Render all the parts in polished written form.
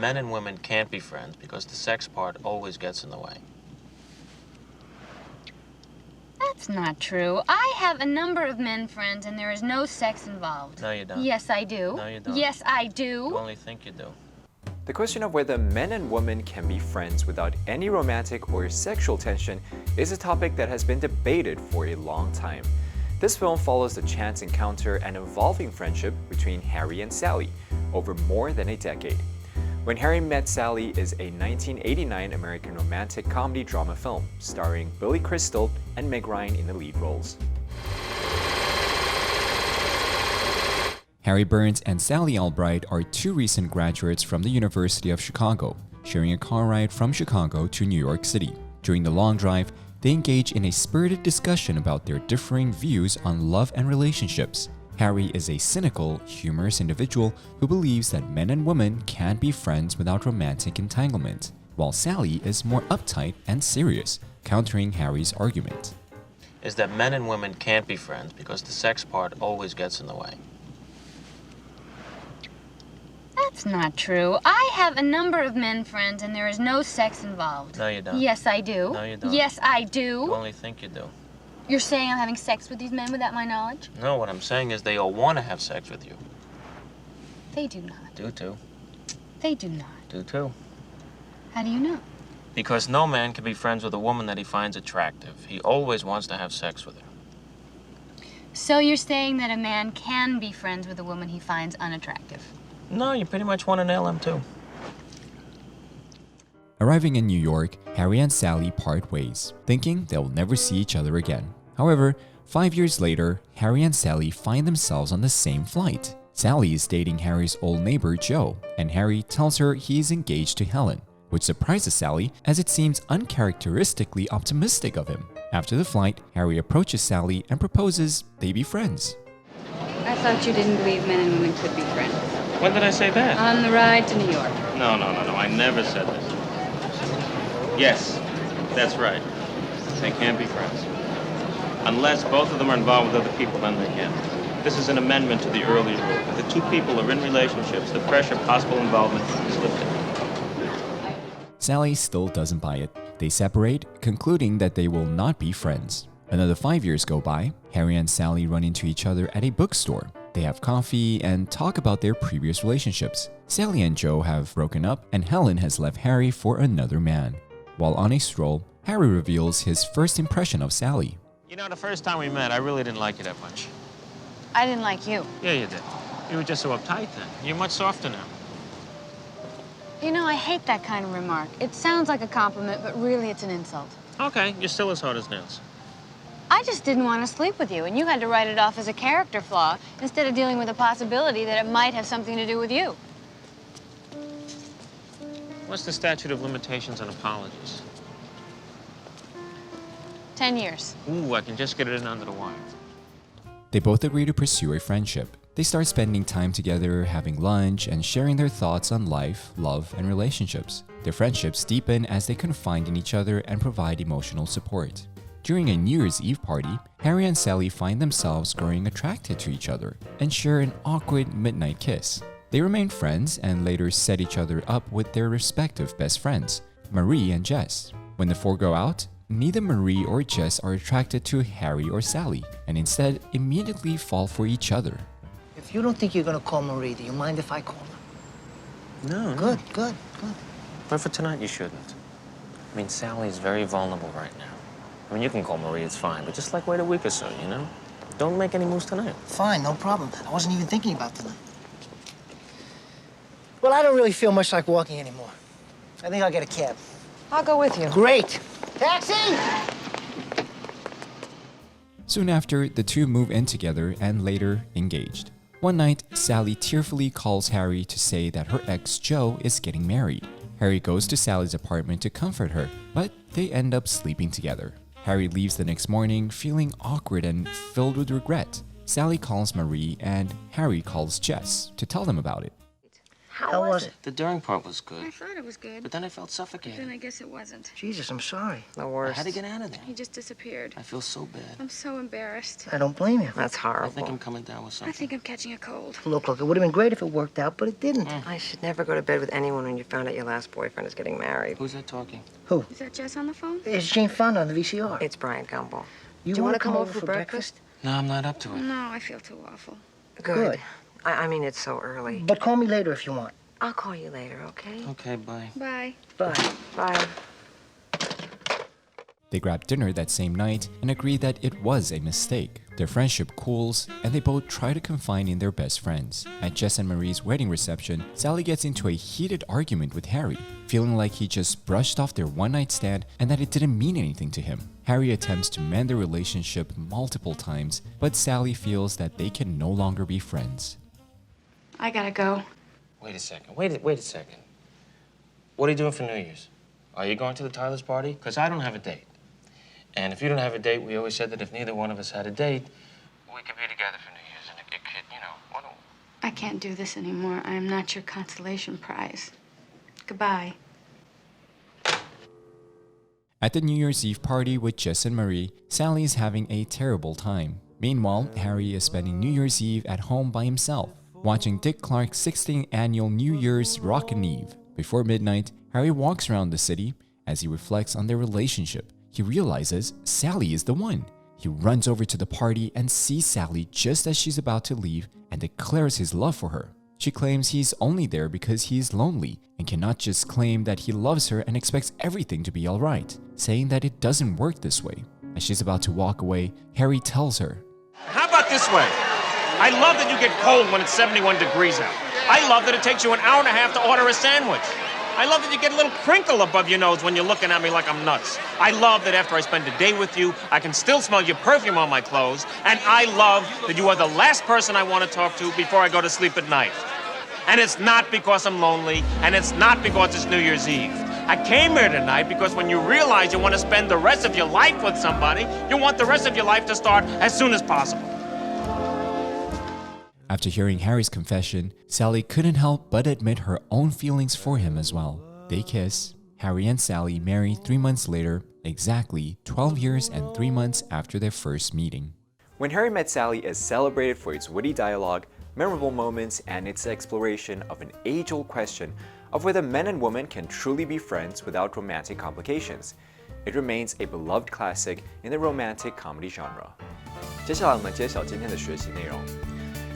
men and women can't be friends because the sex part always gets in the way. That's not true. I have a number of men friends and there is no sex involved. No, you don't. Yes, I do. No, you don't. Yes, I do. You only think you do. The question of whether men and women can be friends without any romantic or sexual tension is a topic that has been debated for a long time. This film follows the chance encounter and evolving friendship between Harry and Sally over more than a decade. When Harry Met Sally is a 1989 American romantic comedy drama film starring Billy Crystal and Meg Ryan in the lead roles. Harry Burns and Sally Albright are two recent graduates from the University of Chicago, sharing a car ride from Chicago to New York City. During the long drive, they engage in a spirited discussion about their differing views on love and relationships. Harry is a cynical, humorous individual who believes that men and women can't be friends without romantic entanglement, while Sally is more uptight and serious, countering Harry's argument. Is that men and women can't be friends because the sex part always gets in the way. That's not true. I have a number of men friends and there is no sex involved. No, you don't. Yes, I do. No, you don't. Yes, I do. You only think you do. You're saying I'm having sex with these men without my knowledge? No, what I'm saying is they all want to have sex with you. They do not. Do too. They do not. Do too. How do you know? Because no man can be friends with a woman that he finds attractive. He always wants to have sex with her. So you're saying that a man can be friends with a woman he finds unattractive? No, you pretty much want to nail him too. Arriving in New York, Harry and Sally part ways, thinking they'll never see each other again. However, 5 years later, Harry and Sally find themselves on the same flight. Sally is dating Harry's old neighbor Joe, and Harry tells her he is engaged to Helen, which surprises Sally as it seems uncharacteristically optimistic of him. After the flight, Harry approaches Sally and proposes they be friends. I thought you didn't believe men and women could be friends. When did I say that? On the ride to New York. No, I never said this. Yes, that's right. They can't be friends. Unless both of them are involved with other people, then they can. This is an amendment to the earlier rule. If the two people are in relationships, the pressure of possible involvement is lifted. Sally still doesn't buy it. They separate, concluding that they will not be friends. Another 5 years go by. Harry and Sally run into each other at a bookstore. They have coffee and talk about their previous relationships. Sally and Joe have broken up, and Helen has left Harry for another man. While on a stroll, Harry reveals his first impression of Sally. You know, the first time we met, I really didn't like you that much. I didn't like you. Yeah, you did. You were just so uptight then. You're much softer now. You know, I hate that kind of remark. It sounds like a compliment, but really it's an insult. Okay, you're still as hard as nails. I just didn't want to sleep with you, and you had to write it off as a character flaw instead of dealing with the possibility that it might have something to do with you. What's the statute of limitations on apologies? 10 years. Ooh, I can just get it in under the wire. They both agree to pursue a friendship. They start spending time together, having lunch, and sharing their thoughts on life, love, and relationships. Their friendships deepen as they confide in each other and provide emotional support. During a New Year's Eve party, Harry and Sally find themselves growing attracted to each other and share an awkward midnight kiss. They remain friends and later set each other up with their respective best friends, Marie and Jess. When the four go out, neither Marie or Jess are attracted to Harry or Sally, and instead immediately fall for each other. If you don't think you're gonna call Marie, do you mind if I call her? No. Good. But for tonight, you shouldn't. I mean, Sally's very vulnerable right now. I mean, you can call Marie, it's fine, but just like wait a week or so, you know? Don't make any moves tonight. Fine, no problem. I wasn't even thinking about tonight. Well, I don't really feel much like walking anymore. I think I'll get a cab. I'll go with you. Great. Taxi! Soon after, the two move in together and later engaged. One night, Sally tearfully calls Harry to say that her ex Joe is getting married. Harry goes to Sally's apartment to comfort her, but they end up sleeping together. Harry leaves the next morning feeling awkward and filled with regret. Sally calls Marie and Harry calls Jess to tell them about it. How was it? The during part was I good, thought it was good. but then I felt Then suffocated. I guess it wasn't. Jesus, I'm sorry. The I worst. had to get out of there. He just disappeared. I feel so bad. I'm so embarrassed. I don't blame you. That's I horrible. think I'm coming down with I something. think I'm catching a cold. Look, it would have been great if it worked out, but it didn't. I should never go to bed with anyone when you found out your last boyfriend is getting married. Who's that talking? Who? Is that Jess on the phone? It's Jane Fonda on the VCR. It's Brian Gumbel. You Do you want wanna to come over for breakfast? No, I'm not up to it. No, I feel too awful. Good. I mean, it's so early. But call me later if you want. I'll call you later, okay? Okay, bye. Bye. Bye. Bye. They grab dinner that same night and agree that it was a mistake. Their friendship cools, and they both try to confide in their best friends. At Jess and Marie's wedding reception, Sally gets into a heated argument with Harry, feeling like he just brushed off their one-night stand and that it didn't mean anything to him. Harry attempts to mend their relationship multiple times, but Sally feels that they can no longer be friends. I gotta go. Wait a second. Wait a second. What are you doing for New Year's? Are you going to the Tyler's party? Because I don't have a date. And if you don't have a date, we always said that if neither one of us had a date, we could be together for New Year's. And it could, what do... I can't do this anymore. I am not your consolation prize. Goodbye. At the New Year's Eve party with Jess and Marie, Sally is having a terrible time. Meanwhile, Harry is spending New Year's Eve at home by himself, watching Dick Clark's 16th annual New Year's Rockin' Eve. Before midnight, Harry walks around the city. As he reflects on their relationship, he realizes Sally is the one. He runs over to the party and sees Sally just as she's about to leave and declares his love for her. She claims he's only there because he's lonely and cannot just claim that he loves her and expects everything to be alright, saying that it doesn't work this way. As she's about to walk away, Harry tells her, How about this way? I love that you get cold when it's 71 degrees out. I love that it takes you an hour and a half to order a sandwich. I love that you get a little crinkle above your nose when you're looking at me like I'm nuts. I love that after I spend a day with you, I can still smell your perfume on my clothes. And I love that you are the last person I want to talk to before I go to sleep at night. And it's not because I'm lonely, and it's not because it's New Year's Eve. I came here tonight because when you realize you want to spend the rest of your life with somebody, you want the rest of your life to start as soon as possible. After hearing Harry's confession, Sally couldn't help but admit her own feelings for him as well. They kiss. Harry and Sally marry 3 months later, exactly 12 years and 3 months after their first meeting. When Harry Met Sally is celebrated for its witty dialogue, memorable moments, and its exploration of an age-old question of whether men and women can truly be friends without romantic complications. It remains a beloved classic in the romantic comedy genre. 接下来我们揭晓今天的学习内容。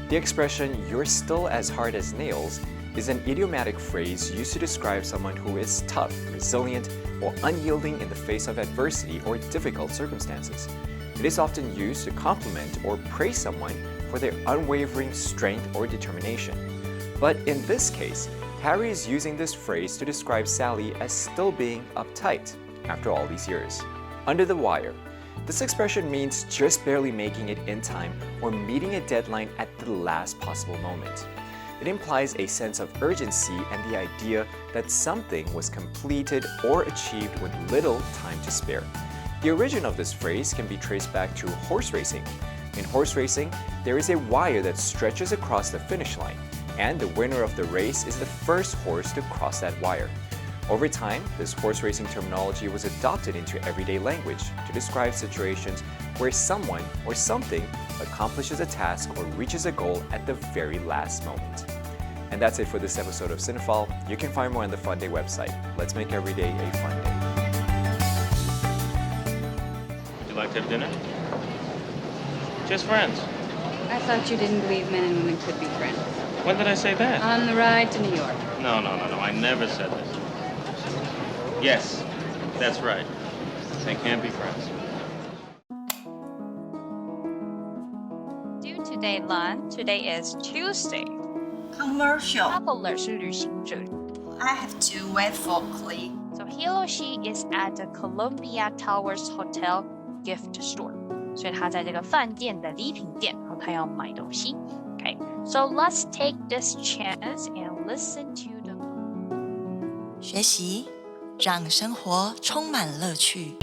The expression, "you're still as hard as nails," is an idiomatic phrase used to describe someone who is tough, resilient, or unyielding in the face of adversity or difficult circumstances. It is often used to compliment or praise someone for their unwavering strength or determination. But in this case, Harry is using this phrase to describe Sally as still being uptight after all these years. Under the wire. This expression means just barely making it in time or meeting a deadline at the last possible moment. It implies a sense of urgency and the idea that something was completed or achieved with little time to spare. The origin of this phrase can be traced back to horse racing. In horse racing, there is a wire that stretches across the finish line, and the winner of the race is the first horse to cross that wire. Over time, this horse racing terminology was adopted into everyday language to describe situations where someone or something accomplishes a task or reaches a goal at the very last moment. And that's it for this episode of Cinephile. You can find more on the Funday website. Let's make every day a fun day. Would you like to have dinner? Just friends. I thought you didn't believe men and women could be friends. When did I say that? On the ride to New York. No, I never said this. Yes, that's right. They can't be friends. Do today learn. Today is Tuesday. Commercial. Traveler 是旅行者。 I have to wait for Clee. So he or she is at the Columbia Towers Hotel gift store. 所以他在这个饭店的礼品店，然后他要买东西。Okay, so let's take this chance and listen to the. 学习，让生活充满乐趣。